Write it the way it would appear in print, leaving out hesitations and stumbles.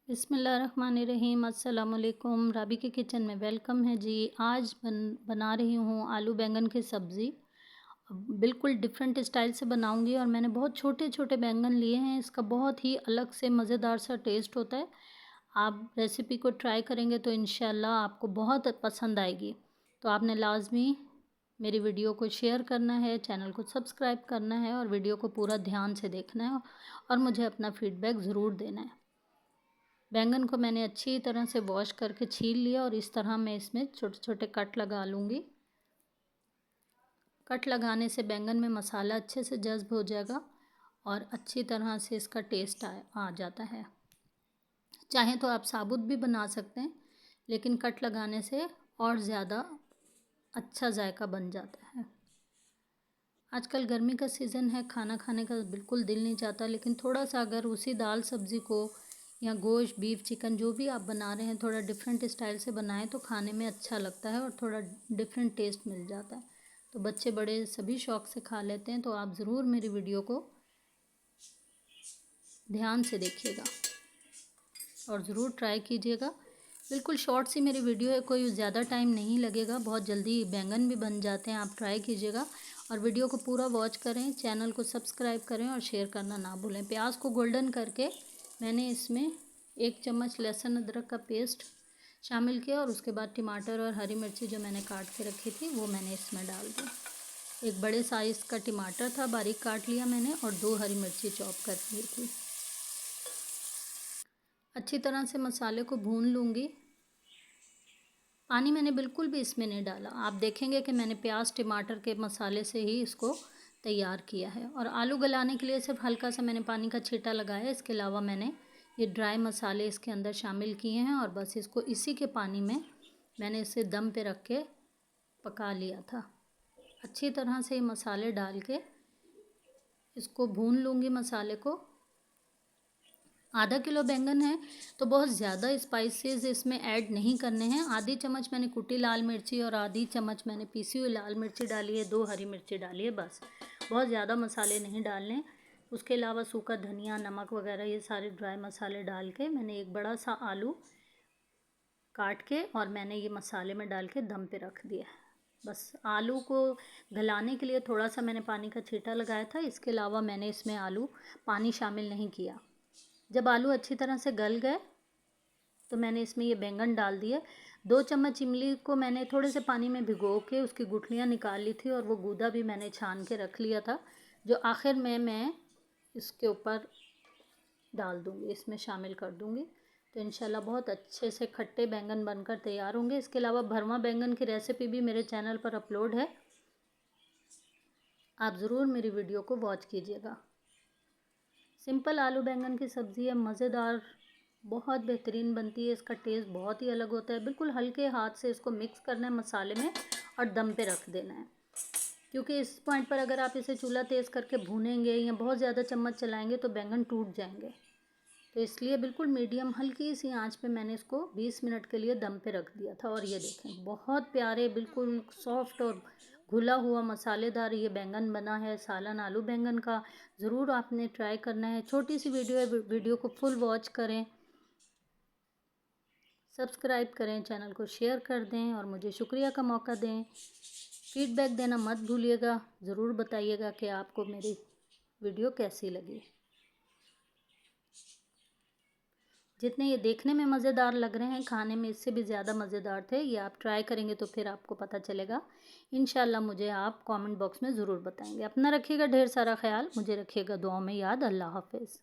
बिस्मिल्लाहिर्रहमानिर्रहीम। अस्सलाम वालेकुम। राबी के किचन में वेलकम है जी। आज बना रही हूँ आलू बैंगन की सब्ज़ी। बिल्कुल डिफरेंट स्टाइल से बनाऊँगी और मैंने बहुत छोटे छोटे बैंगन लिए हैं। इसका बहुत ही अलग से मज़ेदार सा टेस्ट होता है। आप रेसिपी को ट्राई करेंगे तो इंशाल्लाह आपको बहुत पसंद आएगी। तो आपने लाजमी मेरी वीडियो को शेयर करना है, चैनल को सब्सक्राइब करना है और वीडियो को पूरा ध्यान से देखना है और मुझे अपना फ़ीडबैक ज़रूर देना है। बैंगन को मैंने अच्छी तरह से वॉश करके छील लिया और इस तरह मैं इसमें छोटे छोटे कट लगा लूँगी। कट लगाने से बैंगन में मसाला अच्छे से जज़्ब हो जाएगा और अच्छी तरह से इसका टेस्ट आ जाता है। चाहे तो आप साबुत भी बना सकते हैं, लेकिन कट लगाने से और ज़्यादा अच्छा जायका बन जाता है। आजकल गर्मी का सीज़न है, खाना खाने का बिल्कुल दिल नहीं चाहता, लेकिन थोड़ा सा अगर उसी दाल सब्ज़ी को या गोश्त, बीफ, चिकन जो भी आप बना रहे हैं थोड़ा डिफरेंट स्टाइल से बनाएं तो खाने में अच्छा लगता है और थोड़ा डिफरेंट टेस्ट मिल जाता है। तो बच्चे बड़े सभी शौक़ से खा लेते हैं। तो आप ज़रूर मेरी वीडियो को ध्यान से देखिएगा और ज़रूर ट्राई कीजिएगा। बिल्कुल शॉर्ट सी मेरी वीडियो है, कोई ज़्यादा टाइम नहीं लगेगा, बहुत जल्दी बैंगन भी बन जाते हैं। आप ट्राई कीजिएगा और वीडियो को पूरा वॉच करें, चैनल को सब्सक्राइब करें और शेयर करना ना भूलें। प्याज को गोल्डन करके मैंने इसमें 1 चम्मच लहसुन अदरक का पेस्ट शामिल किया और उसके बाद टमाटर और हरी मिर्ची जो मैंने काट के रखी थी वो मैंने इसमें डाल दी। एक बड़े साइज़ का टमाटर था, बारीक काट लिया मैंने, और 2 हरी मिर्ची चॉप कर ली थी। अच्छी तरह से मसाले को भून लूँगी। पानी मैंने बिल्कुल भी इसमें नहीं डाला। आप देखेंगे कि मैंने प्याज टमाटर के मसाले से ही इसको तैयार किया है। और आलू गलाने के लिए सिर्फ हल्का सा मैंने पानी का छींटा लगाया। इसके अलावा मैंने ये ड्राई मसाले इसके अंदर शामिल किए हैं और बस इसको इसी के पानी में मैंने इसे दम पे रख के पका लिया था। अच्छी तरह से ये मसाले डाल के इसको भून लूँगी मसाले को। आधा किलो बैंगन है तो बहुत ज़्यादा स्पाइसेस इसमें ऐड नहीं करने हैं। आधी चम्मच मैंने कुटी लाल मिर्ची और आधी चम्मच मैंने पीसी हुई लाल मिर्ची डाली है, 2 हरी मिर्ची डाली है, बस। बहुत ज़्यादा मसाले नहीं डालने। उसके अलावा सूखा धनिया, नमक वगैरह ये सारे ड्राई मसाले डाल के मैंने एक बड़ा सा आलू काट के और मैंने ये मसाले में डाल के दम पे रख दिया। बस आलू को गलाने के लिए थोड़ा सा मैंने पानी का छींटा लगाया था। इसके अलावा मैंने इसमें पानी शामिल नहीं किया। जब आलू अच्छी तरह से गल गए तो मैंने इसमें ये बैंगन डाल दिए। 2 चम्मच इमली को मैंने थोड़े से पानी में भिगो के उसकी गुठलियाँ निकाल ली थी और वो गूदा भी मैंने छान के रख लिया था, जो आखिर में मैं इसके ऊपर डाल दूँगी, इसमें शामिल कर दूँगी। तो इंशाल्लाह बहुत अच्छे से खट्टे बैंगन बनकर तैयार होंगे। इसके अलावा भरवा बैंगन की रेसिपी भी मेरे चैनल पर अपलोड है, आप ज़रूर मेरी वीडियो को वॉच कीजिएगा। सिंपल आलू बैंगन की सब्ज़ी है, मज़ेदार, बहुत बेहतरीन बनती है। इसका टेस्ट बहुत ही अलग होता है। बिल्कुल हल्के हाथ से इसको मिक्स करना है मसाले में और दम पे रख देना है, क्योंकि इस पॉइंट पर अगर आप इसे चूल्हा तेज़ करके भूनेंगे या बहुत ज़्यादा चम्मच चलाएंगे तो बैंगन टूट जाएंगे। तो इसलिए बिल्कुल मीडियम हल्की सी आंच पे मैंने इसको 20 मिनट के लिए दम पे रख दिया था। और ये देखें बहुत प्यारे, बिल्कुल सॉफ्ट और घुला हुआ मसालेदार ये बैंगन बना है। सालन आलू बैंगन का ज़रूर आपने ट्राई करना है। छोटी सी वीडियो है, वीडियो को फुल वॉच करें, सब्सक्राइब करें, चैनल को शेयर कर दें और मुझे शुक्रिया का मौका दें। फीडबैक देना मत भूलिएगा, ज़रूर बताइएगा कि आपको मेरी वीडियो कैसी लगी। जितने ये देखने में मज़ेदार लग रहे हैं, खाने में इससे भी ज़्यादा मज़ेदार थे। ये आप ट्राई करेंगे तो फिर आपको पता चलेगा। इंशाल्लाह मुझे आप कमेंट बॉक्स में ज़रूर बताएंगे। अपना रखिएगा ढेर सारा ख्याल, मुझे रखिएगा दुआओं में याद। अल्लाह हाफ़िज़।